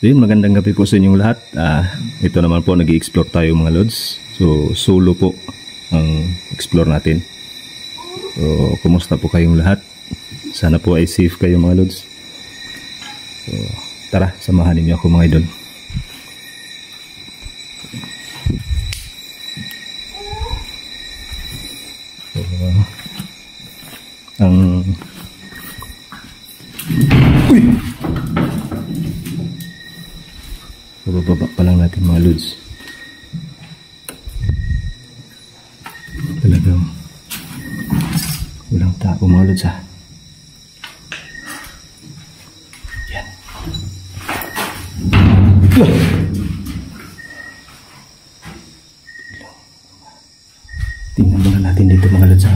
yun, magandang gabi po sa inyong lahat. Ito naman po, nag-i-explore tayo mga lods. So, solo po ang explore natin. So, kumusta po kayong lahat? Sana po ay safe kayo mga lods. So, tara, samahan niyo ako mga idol. So, bababa pa lang natin mga lods. Talagang walang tao mga lods ha. Yan. Tingnan muna natin dito mga lods ha.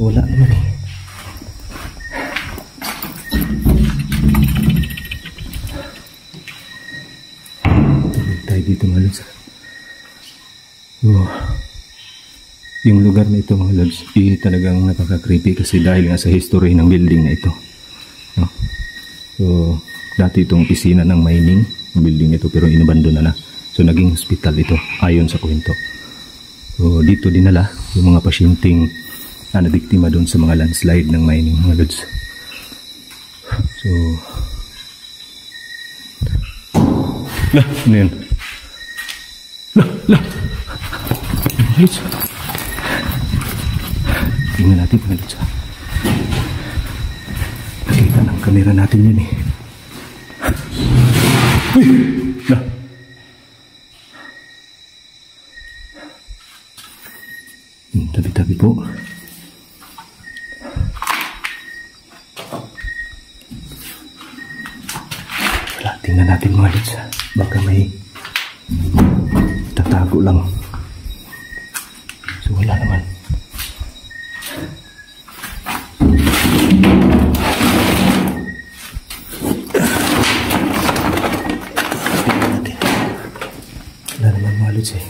Wala naman eh. Dito mga lods. Yung lugar na ito mga lods talagang napaka-creepy kasi dahil nga sa history ng building na ito. So dati itong opisina ng mining ng building ito pero inabandona na. So naging hospital ito ayon sa kwento. So dito dinala yung mga pasyenteng nabiktima doon sa mga landslide ng mining mga lods. So ano yun? Lods. Tingnan natin mga lods. Nakita ng kamera natin yun eh. Uy! Tabi-tabi po. Wala, tingnan natin mga lods. Baka may tatago lang. So wala naman. Tingnan natin. Wala naman mga lods eh.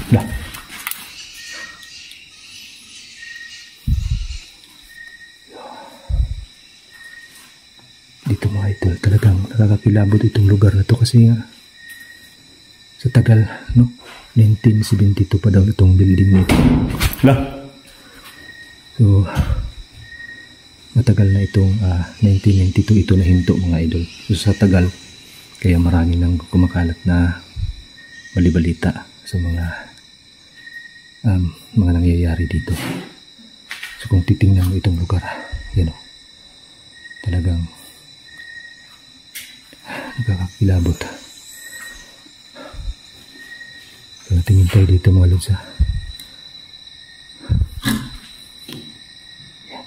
Wala. Dito mga idol, talagang nakakakilabot itong lugar na to kasi nga sa tagal, no? 1972 pa daw itong building nito. So matagal na itong 1992 ito na hinto mga idol. So sa tagal kaya marami nang kumakalat na balibalita sa mga nangyayari dito. So kung titingnan mo itong lugar, yan o, talagang nakakakilabot. So tingin tayo dito mga lods ha. Yan.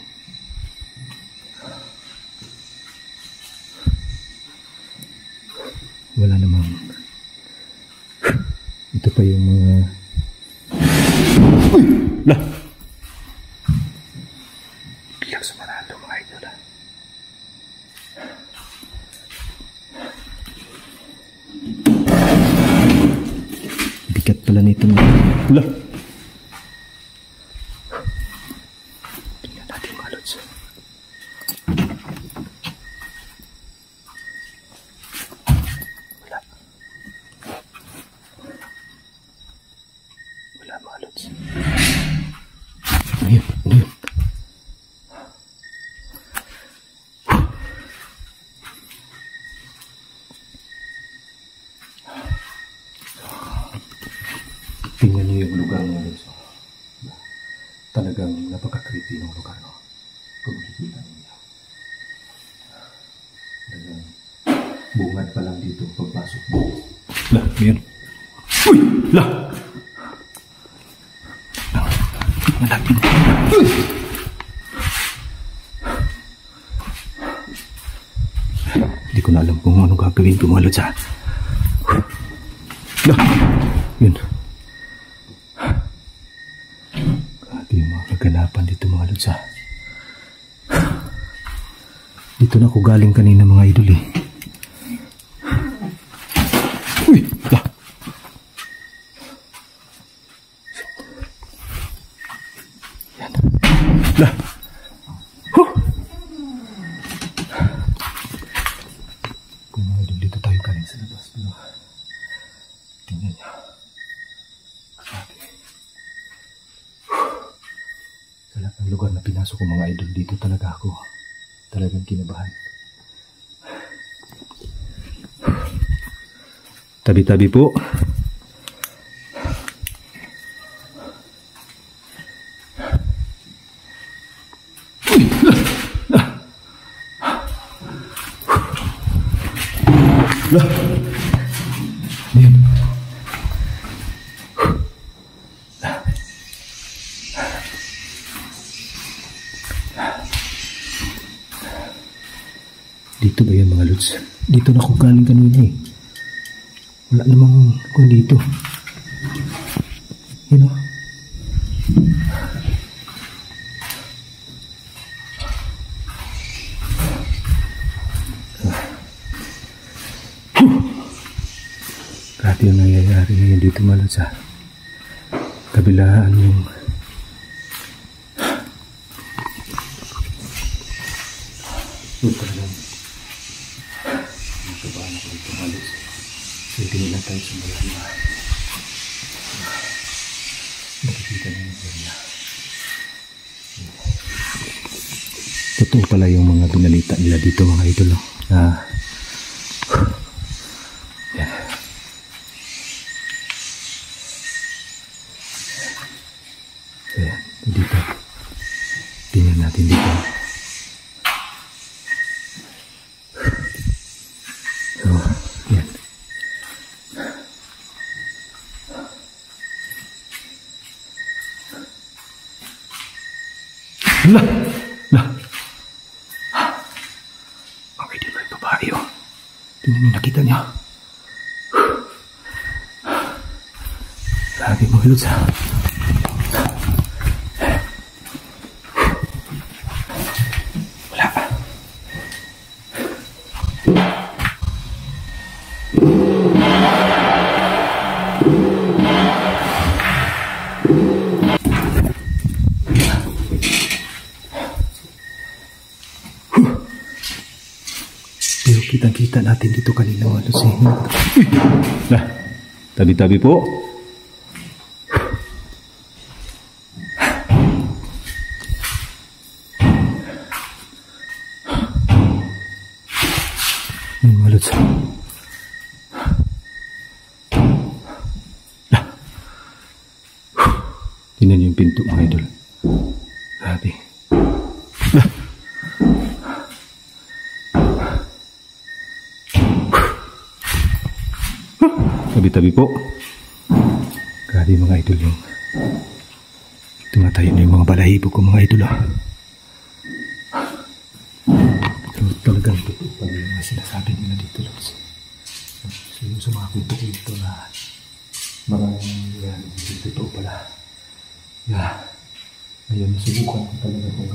Wala namang ito pa yung mga uy! Lah! Biglang sumaralo mga idol ha. Bigat pala nito mga lah! Tingnan natin mga lods. Wala mga lods. Ano yun? Ano yun? Tingnan niyo yung lugar mga lods. Talagang napaka-creepy ng lugar, no? Kung makikita niyo. Talagang bungad pa lang dito pagpasok mo. Lah, yun. Uy! Lah! Malapit. Uy! Hindi ko na alam kung ano gagawin ko mga lods ha. Lah! Yun. Grabe yung mga kaganapan dito mga lods ha. Dito na ako galing kanina mga idol eh. Uy! Lah! ko mga idol, dito tayo galing sa labas. Pero, tingnan niyo. Grabe. Sa lahat ng lugar na pinasok ko mga idol, dito talaga ako. Talagang kinabahan. Tabi-tabi po. Yan. Dito ba yan mga lods? Dito na ako galing kanina eh. Wala namang kung dito. You know? Grabe yung nangyayari ngayon dito mga lods ha. Kabilaan yung talagang nakabahan ako dito mga lods. Hindi nila tayo sa malama. Nakikita na yung area. Totoo pala yung mga binalita nila dito mga idol. Yan. Ayan, dito. Tingnan natin dito. So, yan. Lah! Okay, di ba yung babae oh? Tingnan niyo, nakita niyo. Grabe mga lods ha. Wala. Pero kitang-kita natin dito kanina mga lods. Nah, tabi-tabi po. Mga lods. Tingnan niyo yung pinto mga idol. Grabe. Tabi-tabi po. Grabe mga idol yung tumatayo na yung mga balahibo ko mga idol. So talagang totoo pa yung mga sinasabi nila dito lods. So yung sa mga kwento-kwento na maraming yan, totoo pala. Yeah. Ngayon sinubukan ko talaga kung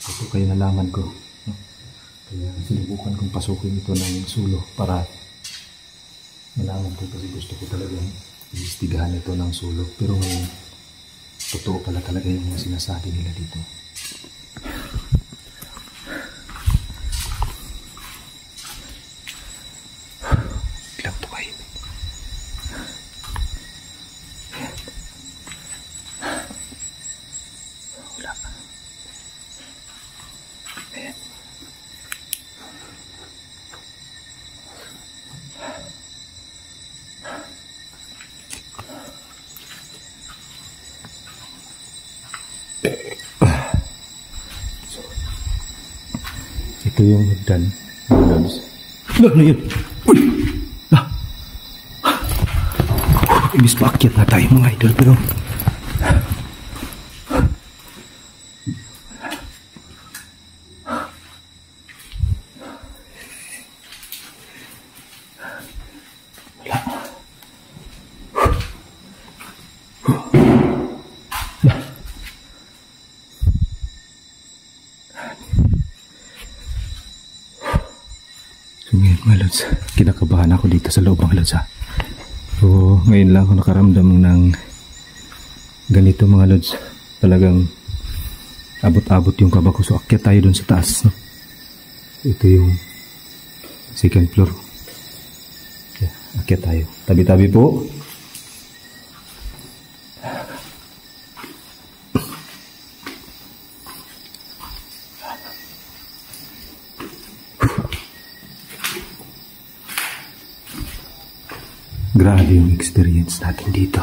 ito kayo nalaman ko. Kaya sinubukan kong pasukin ito ng sulo para malaman ko kasi gusto ko talagang iistigahan ito ng sulok. Pero ngayon, totoo pala talaga yung mga sinasabi nila dito. Biglang tumahimik. Wala. Ayan. Ito yung hagdan mga lods. Ano yun? Uy! Imbis paakyat na tayo mga idol pero mga lods, kinakabahan ako dito sa loob mga lods ha. So ngayon lang ako nakaramdam ng ganito mga lods. Talagang abot-abot yung kaba ko. So akyat tayo dun sa taas no? Ito yung Second floor. Okay, akyat tayo. Tabi-tabi po. Grabe yung experience natin dito.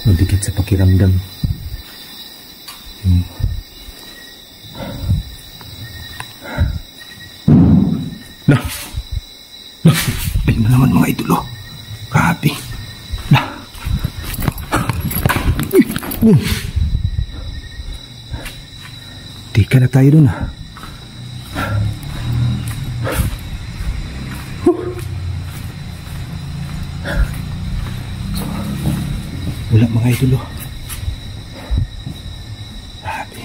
Mabigat sa pakiramdam. Lah! Lah! Ayun na naman mga idolo. Grabe. Lah! Tika na tayo dun ah. Wala mga idolo. Grabe.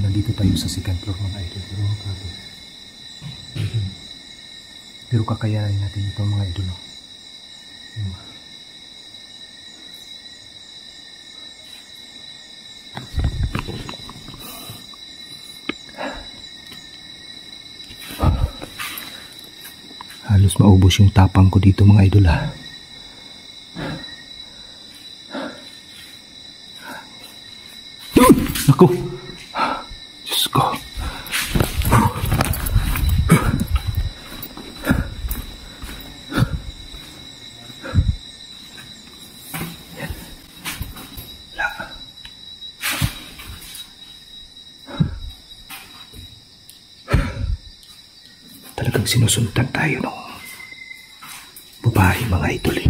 Nandito tayo sa second floor mga idol. Pero grabe. Pero kakayanin natin ito mga idolo. Halos maubos yung tapang ko dito mga idol ha. Naku! Diyos ko! Talagang sinusundan tayo nung babae mga idol eh.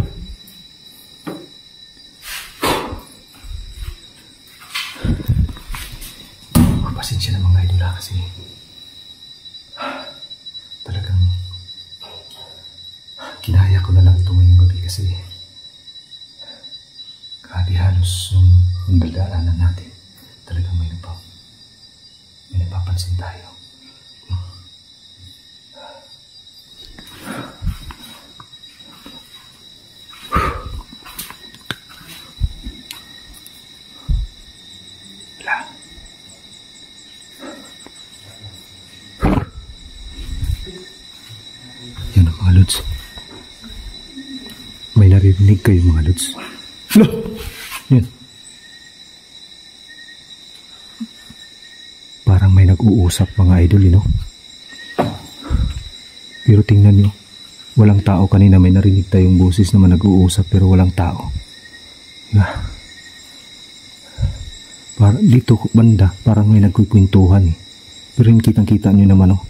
Pasensya na mga idol ha, kasi talagang kinaya ko na lang ito ngayong gabi kasi grabe halos yung dadaanan natin talagang may napapansin tayo. Yan mga lods. May naririnig kayo mga lods. Loh! Yan. Parang may nag-uusap mga idol, you know? Pero tingnan nyo. Walang tao kanina. May narinig tayong boses naman nag-uusap pero walang tao. Diba? Parang dito banda, parang may nagkukwentuhan eh. Pero yung kitang-kita nyo naman oh.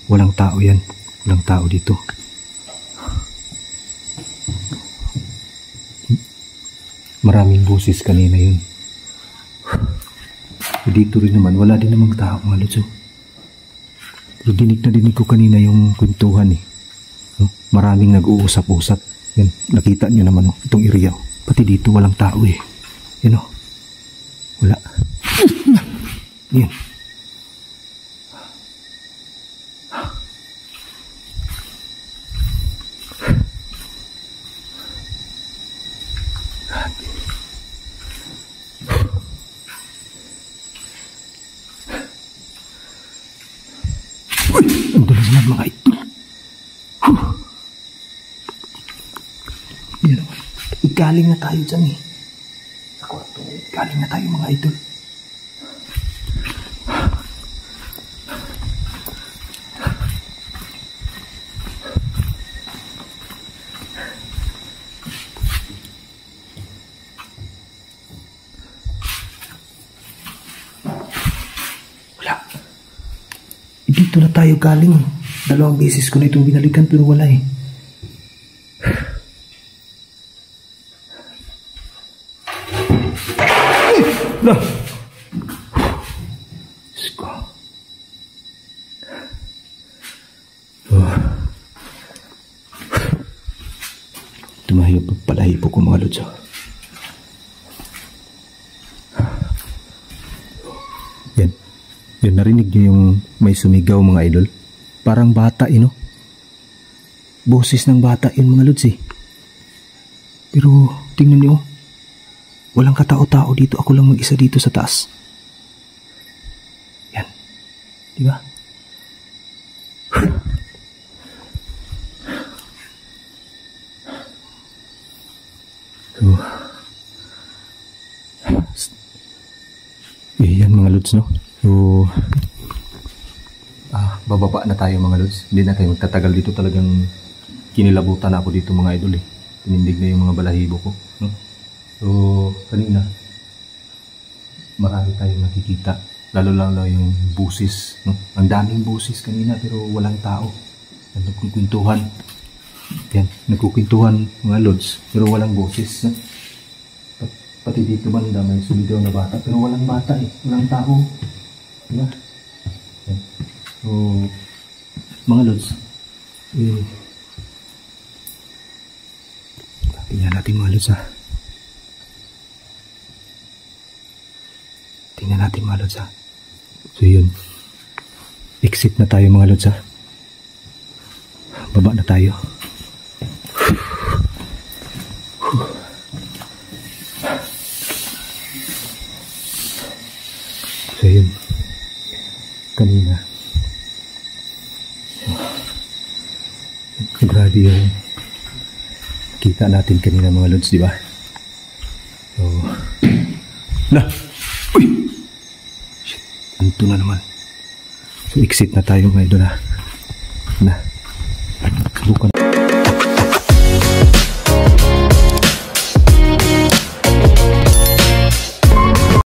Walang tao yan. Walang tao dito. Maraming boses kanina yun. Dito rin naman, wala din namang tao mga lods. Pero dinig ko kanina yung kwentuhan eh. Maraming nag-uusap-usap. Yan, nakita nyo naman oh, itong area. Pati dito walang tao eh. Yan oh. Wala. Yan. Ang dulas na mga idol. Yan. Igaling na tayo dyan eh. Sa kwarto. Igaling na tayo mga idol. Wala. Dito na tayo galing. 2 beses ko na itong binalikan pero wala eh. Lah. Diyos ko. Tumayo pagpalahipo ko mga lods. Yan. Yan, narinig niyo yung may sumigaw mga idol? Parang bata no? Boses ng bata yun mga lods eh. Pero tingnan niyo, walang katao-tao dito. Ako lang mag-isa dito sa taas. Yan. Diba? So, yan mga lods no? So, bababa na tayo mga lods. Hindi na tayo magtatagal dito. Talagang kinilabutan na ako dito mga idol eh. Tinindig na yung mga balahibo ko. No? So, kanina, marami tayong nakikita. Lalo yung busis. No? Ang daming busis kanina pero walang tao. Nagkukwentuhan. Yan, nagkukwentuhan mga lods pero walang busis. No? Pati dito banda may sumigaw na bata pero walang bata eh. Walang tao. Diba? Yan. So, mga lods, tingnan natin mga lods ha. Tingnan natin mga lods ha. So yun, exit na tayo mga lods ha. Baba na tayo. So yun, kanina grabe yung kita natin kanina mga lods, diba? So, uy! Shit, anto na naman. So, exit na tayo mga idol na. Subukan.